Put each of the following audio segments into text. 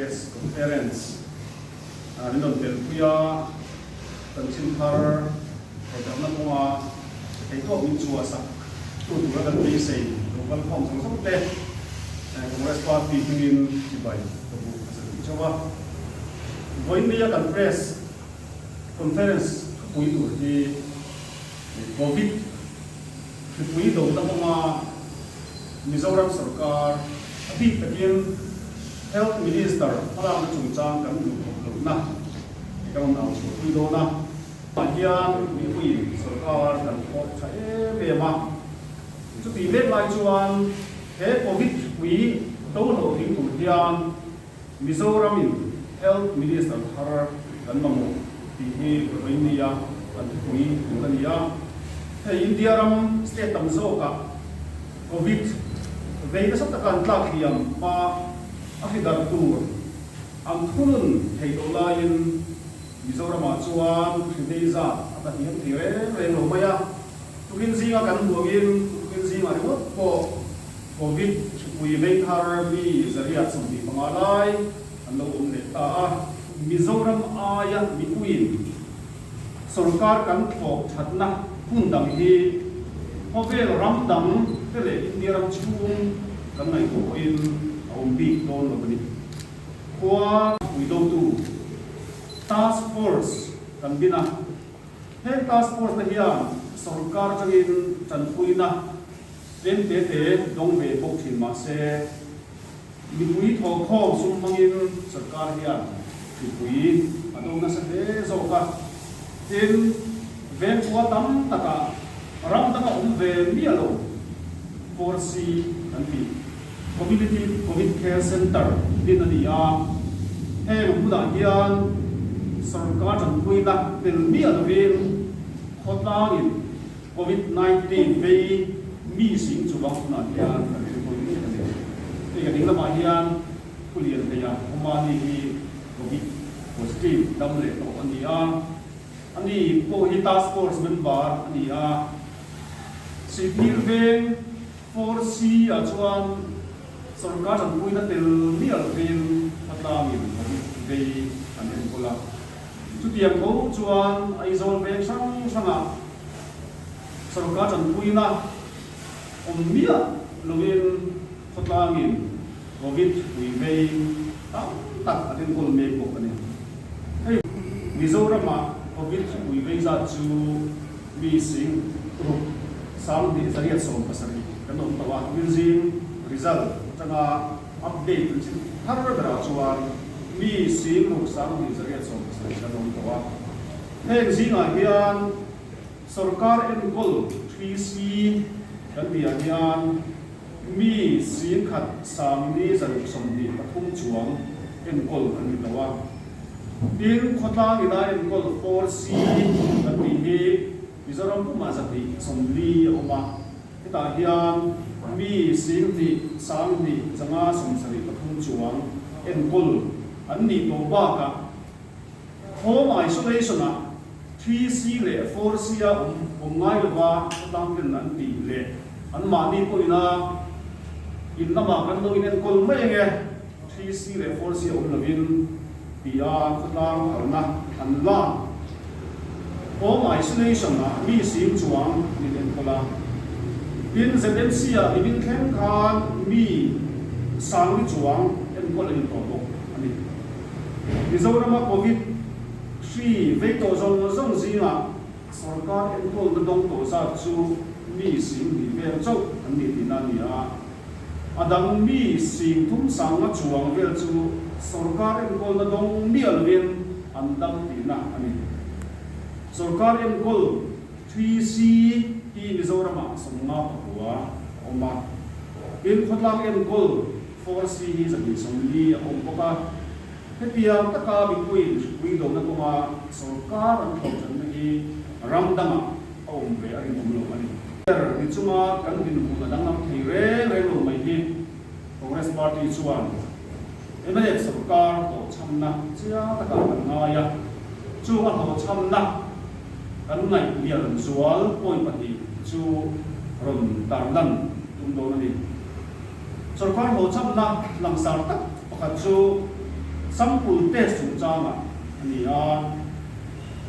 press conference ninon tel puya tan chin thar dam na kuma thei to min chu asa tu tu kan bi sei local phong sang sang te congress party tingin chibai to bu asa chawa voin dia kan press conference pui tu di covid pui do ta kuma Mizoram Sarkar api takin health minister parang chungchang kan lu na ikam na pui do na hian mi pui sarkar kan ko chae ve ma chu ti le lai chuan he covid pui to lo ding tu hian Mizoram in health minister har kan mamu ti hi roinia kan pui kan ya he India ram state tam zo ka covid về cái sắp tập đoàn lạc hiểm mà Africa tour ang thunun thầy đô la in Mizoram chuan khi ra ta hiểm thì về nổ maya tu kinh gì mà cần buông in tu kinh gì mà nó có covid we make her be zariat sum di pangalai an lo le ta Mizoram aya mi queen sarkar kan thok thatna hun dang hi hovel ram dang tele India ram chung kan ngai ko in om bi don lo bani kwa we do tu task force kan bina he task force na hian sarkar changin chan puina ten te te dong ve bok thin ma se mi pui tho kho sum mangin sarkar hian ti pui adong na sa de zo ka tin ven kwa tam taka ram taka ve mi alo 4C nanti community covid care center din ania he muda hian sarkar chan puina tel mi alvin khotangin covid-19 ve mi sing chu bang na hian ni ga ding lama hian kulian kaya humani hi covid positive dam le to ania ani po hi task force member ania sipil veng 4C chuan sarkar chan puina tel mi alvin hatangin ve anen kola chu tiang ko chuan aizol ve sang sanga sarkar chan puina mia lovin hatangin covid we ve tam tak aten kol me ko ane hey Mizoram covid we ve za chu mi sing ru sang di zariat som pasari kanon tawa museum result tanga update chin har ra chuan mi sing ru sang di zariat som pasari kanon tawa heng zinga hian sarkar en gol 3C kan bia hian mi sing khat sam ni zaruk som ni pathum chuang en gol an ni tawa tin khotlang ina en gol 4C kan bi hi Mizoram puma zati somli oma kita hian mi sing ni sang ni changa somsari pathum chuang en gol an ni to ba ka home isolation a 3C le 4C a ngai lova tang ken an ti le an ma ni ko ina in lama kan do in kol mai nge 3C le 4C lovin pia khotlang harna an la home isolation a mi sim chuang ni den kola bin ZMC a ibin khem khan mi sang ni chuang en kol in to bo ani Mizoram covid 3 vector zong zinga sarkar en kol na dong to sa chu mi sim ni vel chau an ni tinania adang mi sim thum sang na chuang vel chu sarkar en kol na dong mi alvin an dam tina ani sarkar en kol 3C hi Mizoram somnga pakwa oma in khotlang en kol 4C hi zabi somli om poka hetiang taka bikuin wido na kuma sarkar an thochan hi ramdama om ve arin omlo ani ni chuma kan din bu na dang thi re lo mai hi Congress party chuan MLF sarkar to chamna chia taka na ya chu a to chamna kan ngai lian zual point pati chu ron tarlan tum do ni sarkar ho chamna langsar tak pakhat chu sample test sung chama ani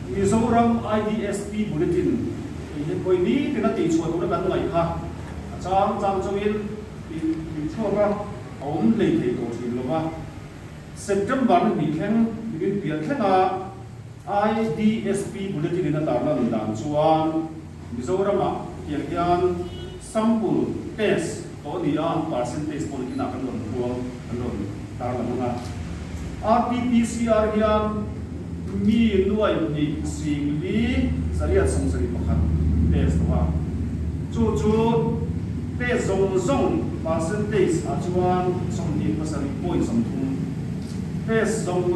Mizoram IDSP bulletin ini koi ni tina ti chua tu kan ngai kha chang chawin ti chua om le thei to thi lova September ni khen bin pia khenga IDSP bulletin na tarna ni dan chuan Mizoram kian sample test to ni percentage bulletin na kan don tarna nga RT-PCR hian mi nuai ni sing li sariat song sari pakhat test wa chu test zong percentage a chuan song ni pasari point song thum test zong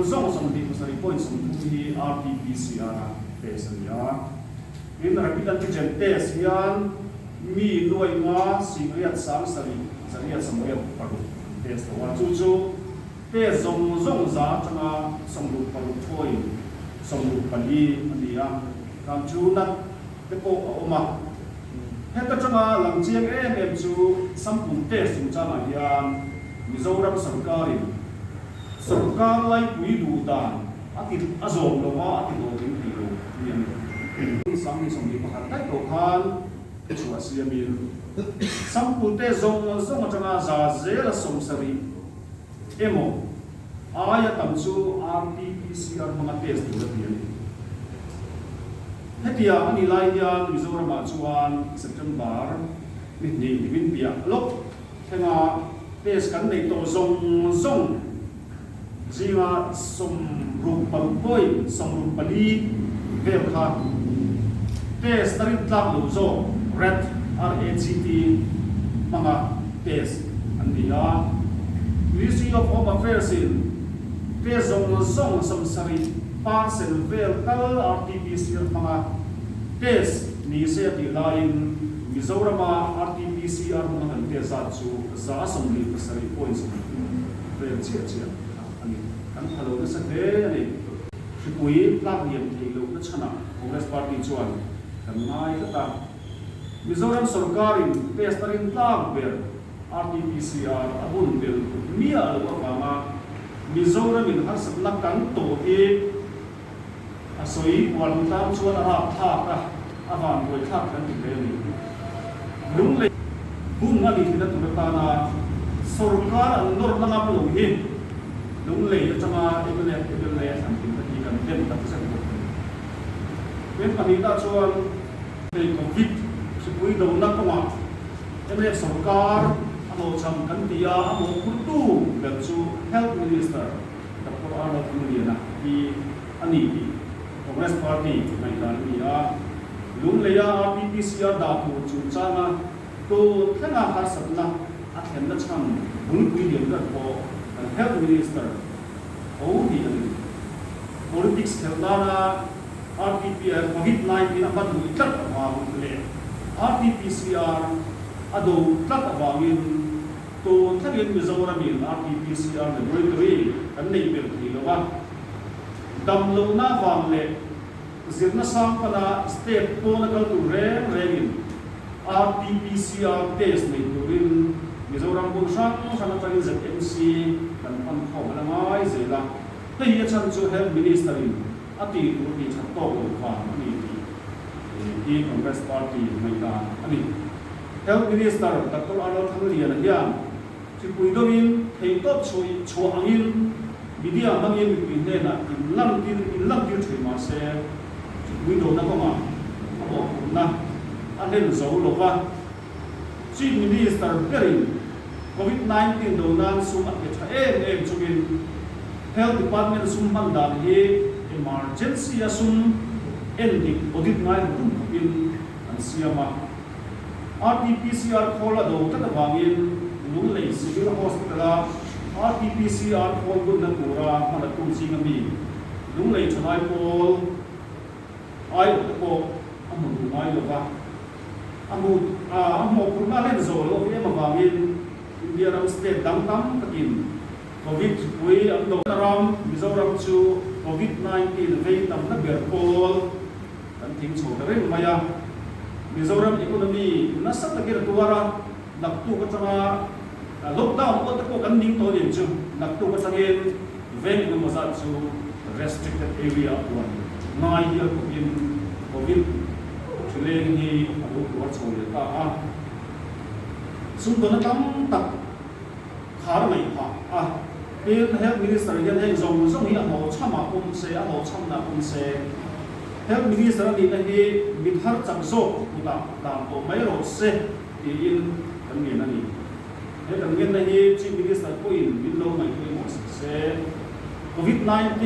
di pasari point song thum hi RT-PCR test ya in rapid antigen test hian mi nuai ma sing riat sam sariat samoya paru test wa chu test zong za changa song lu paru thoi song lu pali ania kam chu na te po oma heta changa lang chiang em chu sampun test sung chama hian Mizoram sarkar lai pui du dan ati azom lo wa ati do ting ti lo niam sam ni song ni pakhat tai to khan chu asiamil sampun test zong changa za zela song sari emo aya tamchu RT-PCR mga test tu dian hetia ani lai hian Mizoram chuan September ni win pia lok thenga test kan nei to zong jinga som ru poi som ru pali vel kha test tarin tlak lo zo rat RAGT mga test andia Ministry of Home Affairs in zong som sari parcel vel kal RT-PCR mga test ni se ti lain Mizoram RT-PCR mga test chu za som li pasari points vel chia ani kan halo na sa de ani shipui plak niam thi lo na chana Congress Party chuan kan ngai ta Mizoram sarkar in test tarin tlak ber RT-PCR abun bil mia lo ma Mizoram in har sabna kan to e asoi wal tam chuan a tha ka avan goi thak kan ti le ni lung le bung ani thina tu ta na sarkar an nor na ngam lo hi lung le chama ebele an tin ta kan tem ta sa ko wen pani ta chuan te covid sipui do na ko ma emre sarkar amo cham kan tia amo kutu ga chu health minister Dr. Arnold Muniana ki ani ki Congress Party mai dan nia lung leya RT-PCR da tu chu changa to thanga har sabna a then na cham bun pui liam da ko health minister o ni ani politics khelna RT-PCR COVID-19 apat ni tat ma le RT-PCR ado tat awangin to thagin Mizoram in RT-PCR laboratory kan nei ber thi lo wa dam lo na wang le zirna sam pana step po na kal tu in RT-PCR test nei turin Mizoram bun sang sana tarin ZMC kan pan kho la mai zela tei chan chu health minister in ati tu ni chat to lo fa ni Congress Party mai da ani health minister Dr. Arnold Muniana hian chipui domin thei top chho angin media mangin pin na in lam tin thei ma se chipui do na ko ma abo na anen zo lo wa chief minister berin COVID-19 do nan sum at em chugin health department sum man dan he emergency asum ending audit ngai dum in an siama RT-PCR khola do ta wangin lung lei civil hospital RT-PCR khol gun na pura mana tum sing ami lung lei thanai pol ai ko amu mai lo ba amu purna len zo lo ye ma wangin India ram state dam takin covid pui am do ram Mizoram chu COVID-19 ve tam na ber pol kan ting chu da ren maya Mizoram economy na sa tagir tuwara naktu ka changa lockdown ko kan ning to din chu naktu ka changin ven ng mga sa restricted area one ngai hi covid chuleng hi abu ko chhol ta a sum do na tam tak khar mai ha health minister hian hei zong hi a ho chama se a ho chamna se health minister ni na hi mi thar chang zo uta tam to mai ro se ti in kan nge na ni he kan nge na hi chief minister ko in min lo mai ko mo se covid-19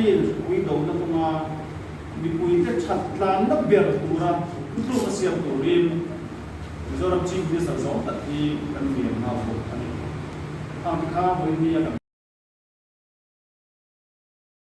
wi do na ko ma mi pui te chat lan na ber tura tu ma siam to rin mizoram chief minister zo ta ti kan nge na bo ani ang kha bo ni ya